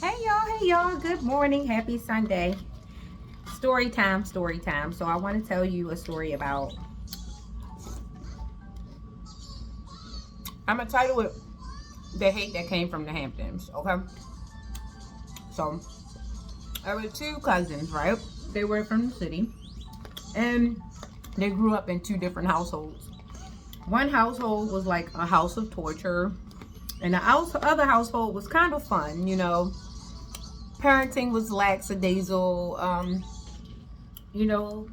Hey y'all, good morning, happy Sunday. Story time, story time. So I want to tell you a story about, I'm going to title it The Hate That Came from the Hamptons, okay? So there were two cousins, right? They were from the city and they grew up in two different households. One household was like a house of torture, and the other household was kind of fun, parenting was lackadaisical. You know,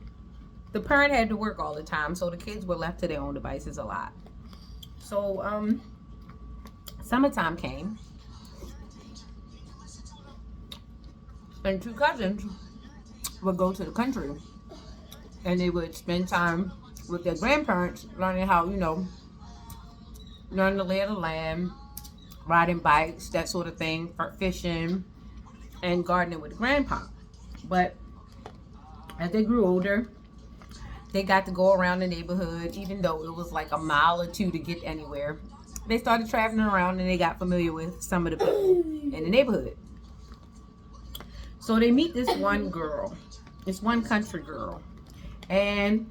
the parent had to work all the time, so the kids were left to their own devices a lot. So, summertime came, and two cousins would go to the country, and they would spend time with their grandparents, learning how, learn the lay of the land, riding bikes, that sort of thing, for fishing, and gardening with grandpa. But as they grew older, they got to go around the neighborhood, even though it was like a mile or two to get anywhere. They started traveling around and they got familiar with some of the people in the neighborhood. So they meet this one girl, this one country girl, and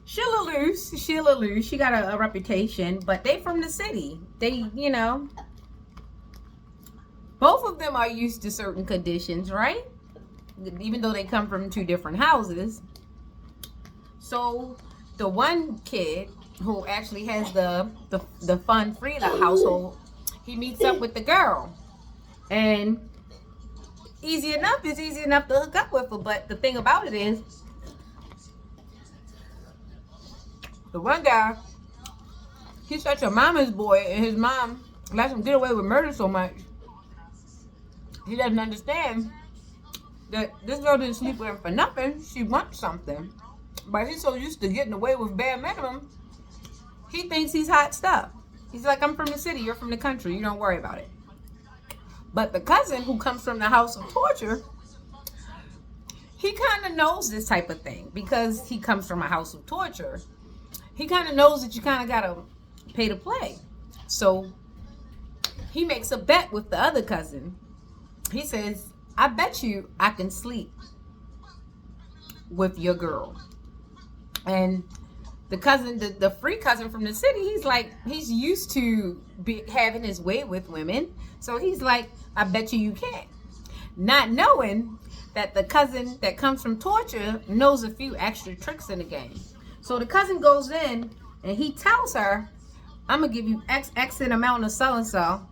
she'll loose. She got a reputation, but they from the city. They, both of them are used to certain conditions, right? Even though they come from two different houses. So the one kid who actually has the fun free household, he meets up with the girl, and it's easy enough to hook up with her. But the thing about it is, the one guy, he's such a mama's boy, and his mom lets him get away with murder so much. He doesn't understand that this girl didn't sleep with him for nothing. She wants something. But he's so used to getting away with bare minimum, he thinks he's hot stuff. He's like, I'm from the city, you're from the country, you don't worry about it. But the cousin who comes from the house of torture, he kind of knows this type of thing because he comes from a house of torture. He kind of knows that you kind of got to pay to play. So he makes a bet with the other cousin. He says, I bet you I can sleep with your girl. And the cousin, the free cousin from the city, he's used to having his way with women. So he's like, I bet you can. Not knowing that the cousin that comes from torture knows a few extra tricks in the game. So the cousin goes in and he tells her, I'm going to give you X amount of so-and-so.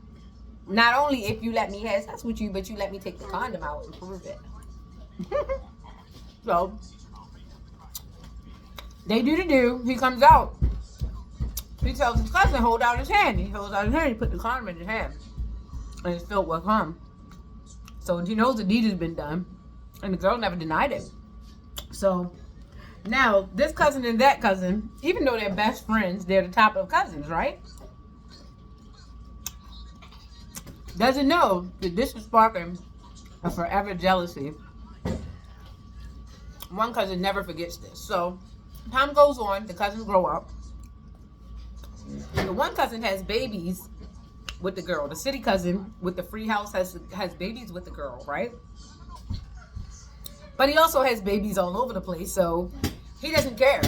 Not only if you let me have sex with you, but you let me take the condom out and prove it. So they do. He comes out. He tells his cousin, hold out his hand. He holds out his hand. He put the condom in his hand. And it's filled with cum. So he knows the deed has been done. And the girl never denied it. So now this cousin and that cousin, even though they're best friends, they're the top of cousins, right? Doesn't know that this is sparking a forever jealousy. One cousin never forgets this. So time goes on, the cousins grow up. The one cousin has babies with the girl. The city cousin with the free house has babies with the girl, right? But he also has babies all over the place, so he doesn't care.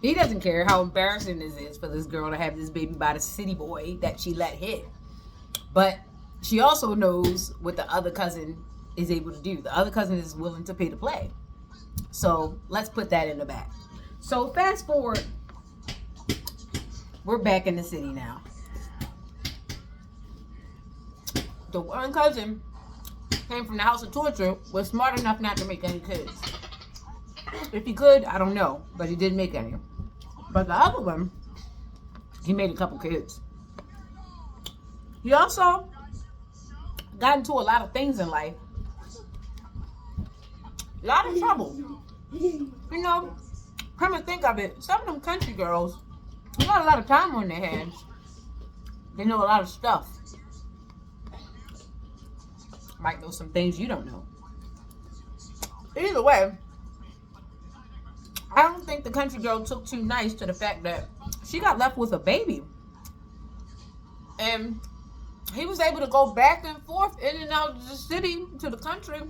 He doesn't care how embarrassing this is for this girl to have this baby by the city boy that she let hit. But she also knows what the other cousin is able to do. The other cousin is willing to pay to play. So let's put that in the back. So fast forward, we're back in the city now. The one cousin came from the house of torture, was smart enough not to make any kids. If he could, I don't know, but he didn't make any. But the other one, he made a couple kids. He also got into a lot of things in life. A lot of trouble. Come to think of it, some of them country girls, they got a lot of time on their hands. They know a lot of stuff. Might know some things you don't know. Either way, I don't think the country girl took too nice to the fact that she got left with a baby. And he was able to go back and forth in and out of the city to the country,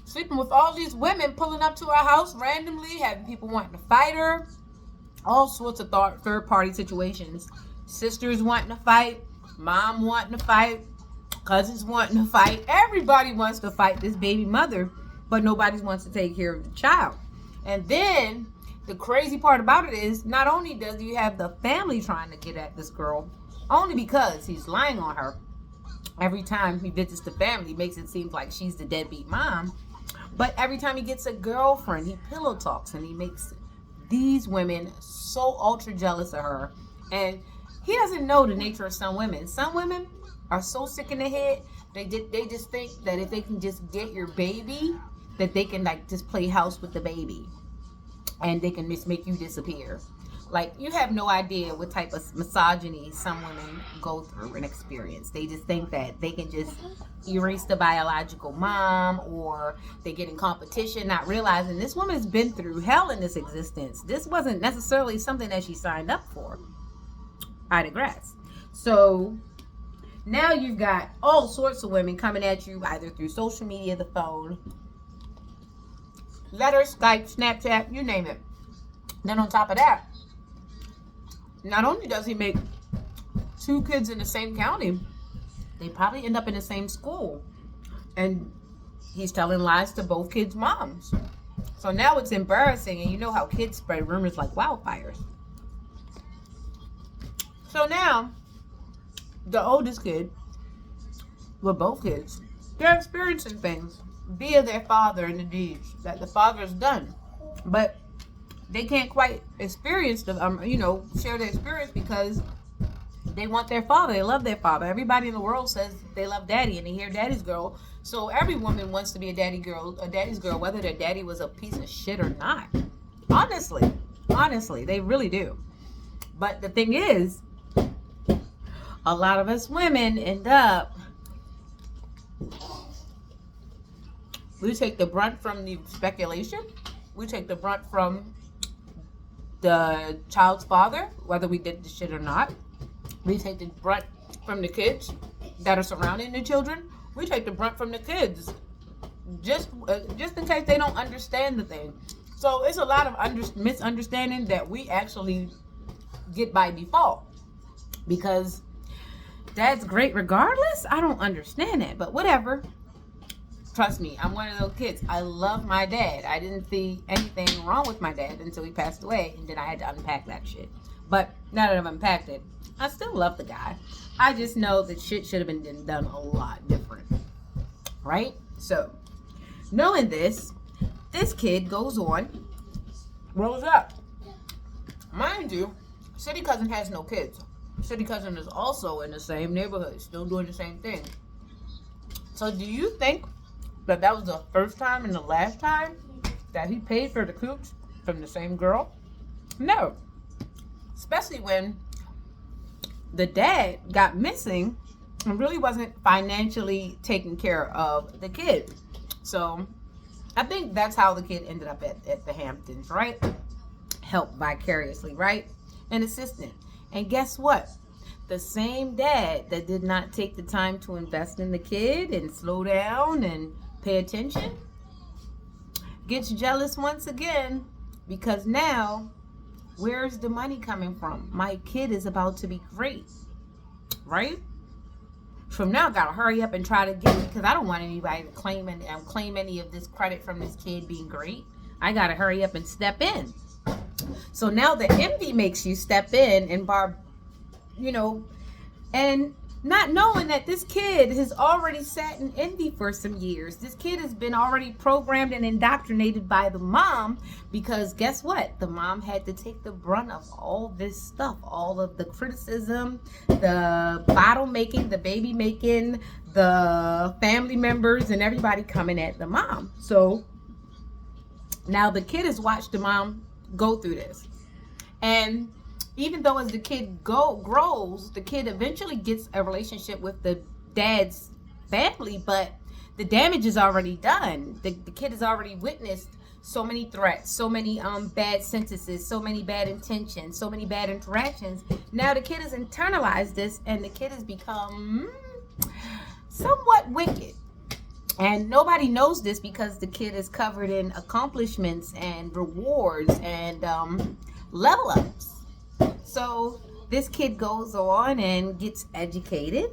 sleeping with all these women, pulling up to our house randomly, having people wanting to fight her, all sorts of third-party situations. Sisters wanting to fight, mom wanting to fight, cousins wanting to fight. Everybody wants to fight this baby mother, but nobody wants to take care of the child. And then the crazy part about it is, not only does he have the family trying to get at this girl, only because he's lying on her. Every time he visits the family, he makes it seem like she's the deadbeat mom. But every time he gets a girlfriend, he pillow talks and he makes these women so ultra jealous of her. And he doesn't know the nature of some women. Some women are so sick in the head, they just think that if they can just get your baby, that they can like just play house with the baby and they can just make you disappear. Like, you have no idea what type of misogyny some women go through and experience. They just think that they can just erase the biological mom, or they get in competition, not realizing this woman's been through hell in this existence. This wasn't necessarily something that she signed up for. I digress. So now you've got all sorts of women coming at you, either through social media, the phone, letters, Skype, Snapchat, you name it. Then on top of that, not only does he make 2 kids in the same county, they probably end up in the same school. And he's telling lies to both kids' moms. So now it's embarrassing, and you know how kids spread rumors like wildfires. So now, the oldest kid, well, both kids, they're experiencing things via their father and the deeds that the father's done. But they can't quite experience the, share their experience because they want their father. They love their father. Everybody in the world says they love daddy and they hear daddy's girl. So every woman wants to be a daddy's girl, whether their daddy was a piece of shit or not. Honestly, they really do. But the thing is, a lot of us women end up, we take the brunt from the speculation. We take the brunt from the child's father, whether we did the shit or not. We take the brunt from the kids that are surrounding the children. We take the brunt from the kids, just in case they don't understand the thing. So it's a lot of misunderstanding that we actually get by default, because dad's great regardless. I don't understand it, but whatever. Trust me, I'm one of those kids. I love my dad. I didn't see anything wrong with my dad until he passed away, and then I had to unpack that shit. But now that I've unpacked it, I still love the guy. I just know that shit should have been done a lot different. Right? So, knowing this kid goes on, grows up. Mind you, City Cousin has no kids. City Cousin is also in the same neighborhood, still doing the same thing. So do you think that was the first time and the last time that he paid for the cooch from the same girl? No. Especially when the dad got missing and really wasn't financially taking care of the kid. So I think that's how the kid ended up at the Hamptons, right? Helped vicariously, right? An assistant. And guess what? The same dad that did not take the time to invest in the kid and slow down and pay attention gets jealous once again, because now, where's the money coming from? My kid is about to be great, right? From now, I gotta hurry up and try to get it, because I don't want anybody to claim any of this credit from this kid being great. I gotta hurry up and step in. So now the envy makes you step in and and not knowing that this kid has already sat in envy for some years. This kid has been already programmed and indoctrinated by the mom, because guess what? The mom had to take the brunt of all this stuff, all of the criticism, the bottle making, the baby making, the family members and everybody coming at the mom. So now the kid has watched the mom go through this. And even though as the kid grows, the kid eventually gets a relationship with the dad's family, but the damage is already done. The kid has already witnessed so many threats, so many bad sentences, so many bad intentions, so many bad interactions. Now the kid has internalized this, and the kid has become somewhat wicked. And nobody knows this because the kid is covered in accomplishments and rewards and level ups. So this kid goes on and gets educated,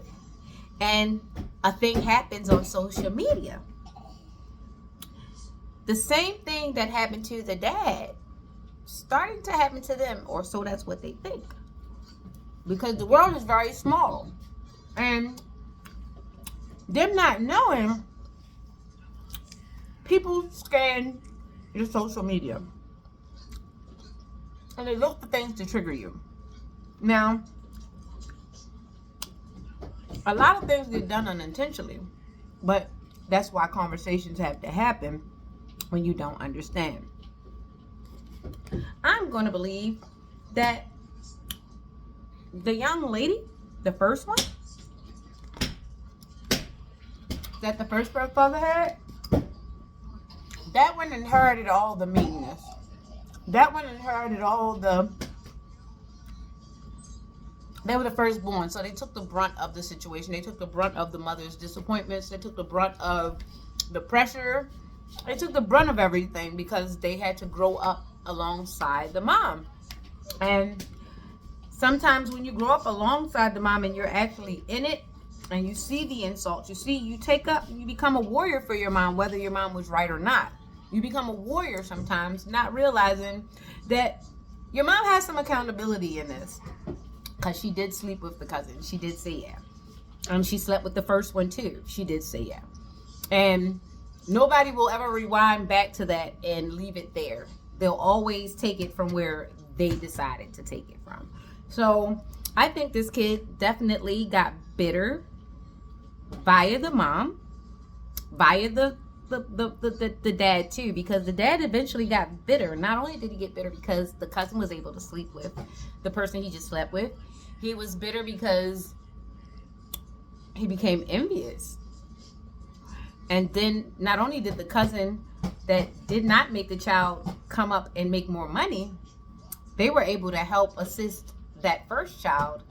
and a thing happens on social media. The same thing that happened to the dad starting to happen to them, or so that's what they think. Because the world is very small. And them not knowing, people scan your social media. And they look for things to trigger you. Now, a lot of things get done unintentionally, but that's why conversations have to happen when you don't understand. I'm going to believe that the young lady, the first one, that the first father had, that one inherited all the meanness. That one inherited all they were the firstborn, so they took the brunt of the situation. They took the brunt of the mother's disappointments. They took the brunt of the pressure. They took the brunt of everything because they had to grow up alongside the mom. And sometimes when you grow up alongside the mom and you're actually in it and you see the insults, you become a warrior for your mom, whether your mom was right or not. You become a warrior sometimes, not realizing that your mom has some accountability in this. Because she did sleep with the cousin. She did say yeah. And she slept with the first one too. She did say yeah. And nobody will ever rewind back to that and leave it there. They'll always take it from where they decided to take it from. So I think this kid definitely got bitter via the mom, via the dad too, because the dad eventually got bitter. Not only did he get bitter because the cousin was able to sleep with the person he just slept with, he was bitter because he became envious. And then not only did the cousin that did not make the child come up and make more money, they were able to help assist that first child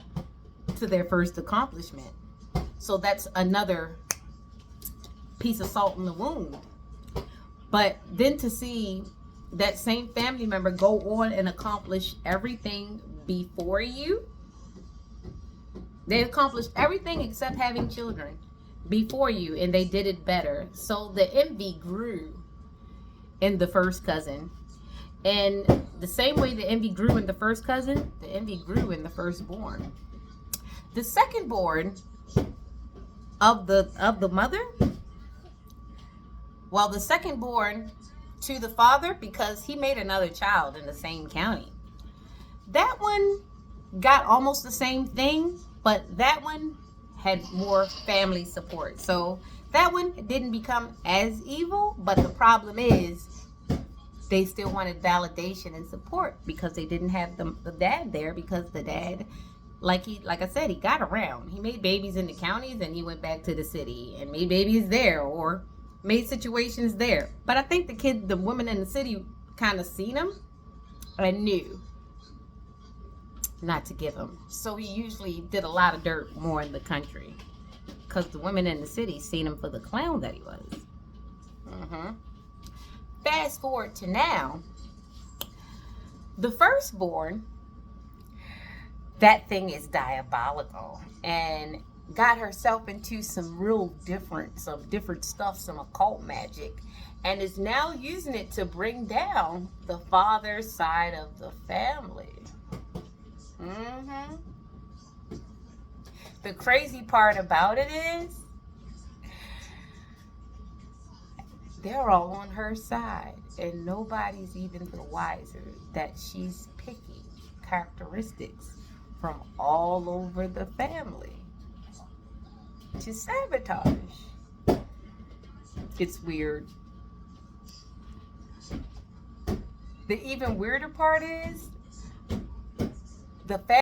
to their first accomplishment. So that's another piece of salt in the wound. But then to see that same family member go on and accomplish everything before you, they accomplished everything except having children before you, and they did it better. So the envy grew in the first cousin. And the same way the envy grew in the first cousin, the envy grew in the firstborn. The secondborn of the mother, well, the secondborn to the father, because he made another child in the same county. That one got almost the same thing, but that one had more family support. So that one didn't become as evil, but the problem is they still wanted validation and support because they didn't have the dad there, because the dad, like I said, he got around. He made babies in the counties and he went back to the city and made babies there or made situations there. But I think the women in the city kind of seen him and knew not to give him. So he usually did a lot of dirt more in the country because the women in the city seen him for the clown that he was. Fast forward to now, the firstborn, that thing is diabolical and got herself into some different stuff, some occult magic, and is now using it to bring down the father's side of the family. The crazy part about it is they're all on her side, and nobody's even the wiser that she's picking characteristics from all over the family to sabotage. It's weird. The even weirder part is the fact